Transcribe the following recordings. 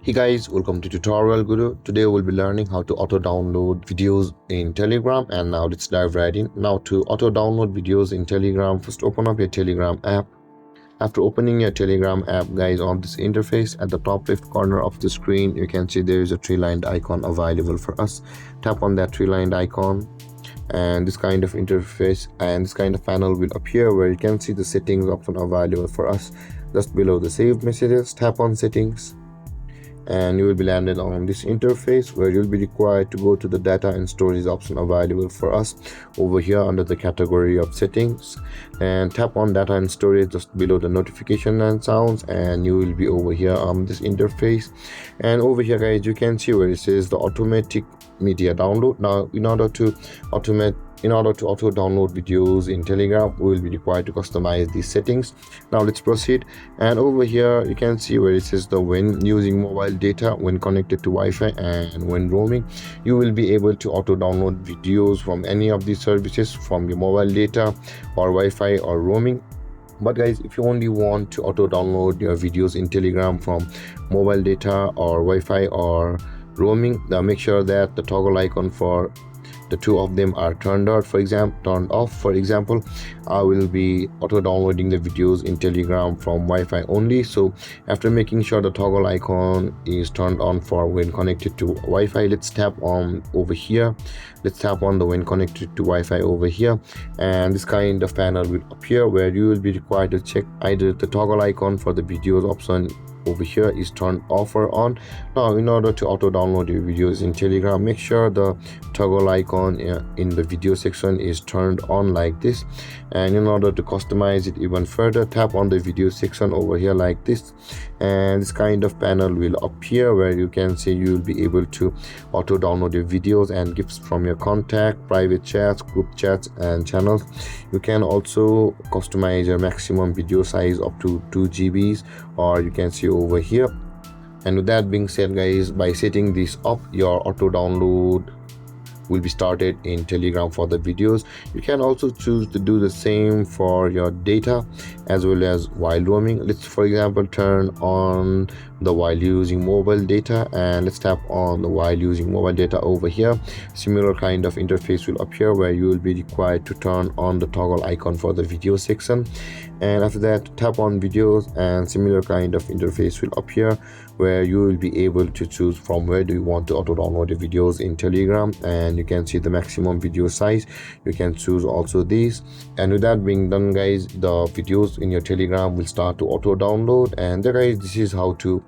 Hey guys, welcome to Tutorial Guru. Today we'll be learning how to auto download videos in Telegram, and now let's dive right in. Now to auto download videos in Telegram, first open up your Telegram app. After opening your Telegram app, guys, on this interface at the top left corner of the screen, you can see there is a three-lined icon available for us. Tap on that three-lined icon and this kind of interface and this kind of panel will appear where you can see the settings option available for us. Just below the saved messages, tap on settings and you will be landed on this interface where you'll be required to go to the data and storage option available for us over here under the category of settings, and tap on data and storage just below the notification and sounds, and you will be over here on this interface. And over here, guys, you can see where it says the automatic media download. Now in order to auto download videos in Telegram, we will be required to customize these settings. Now let's proceed, and over here you can see where it says the when using mobile data, when connected to Wi-Fi, and when roaming, you will be able to auto download videos from any of these services from your mobile data or Wi-Fi or roaming. But guys, if you only want to auto download your videos in Telegram from mobile data or Wi-Fi or roaming, now make sure that the toggle icon for the two of them are turned off. For example, I will be auto downloading the videos in Telegram from Wi-Fi only. So after making sure the toggle icon is turned on for when connected to Wi-Fi, let's tap on over here. Let's tap on the when connected to Wi-Fi over here, and this kind of panel will appear where you will be required to check either the toggle icon for the videos option over here is turned off or on. Now in order to auto download your videos in Telegram, make sure the toggle icon in the video section is turned on like this, and in order to customize it even further, tap on the video section over here like this, and this kind of panel will appear where you can see you will be able to auto download your videos and gifts from your contact, private chats, group chats, and channels. You can also customize your maximum video size up to 2 GB, or you can see over here. And with that being said, guys, by setting this up, your auto download will be started in Telegram for the videos. You can also choose to do the same for your data as well as while roaming. Let's for example turn on the while using mobile data, and let's tap on the while using mobile data over here. Similar kind of interface will appear where you will be required to turn on the toggle icon for the video section, and after that tap on videos, and similar kind of interface will appear where you will be able to choose from where do you want to auto download the videos in Telegram, and you can see the maximum video size. You can choose also these, and with that being done, guys, the videos in your Telegram will start to auto download. And there, guys, this is how to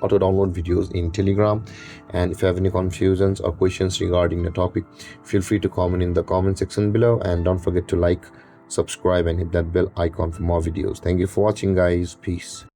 auto download videos in Telegram. And if you have any confusions or questions regarding the topic, feel free to comment in the comment section below, and don't forget to like, subscribe, and hit that bell icon for more videos. Thank you for watching, guys. Peace.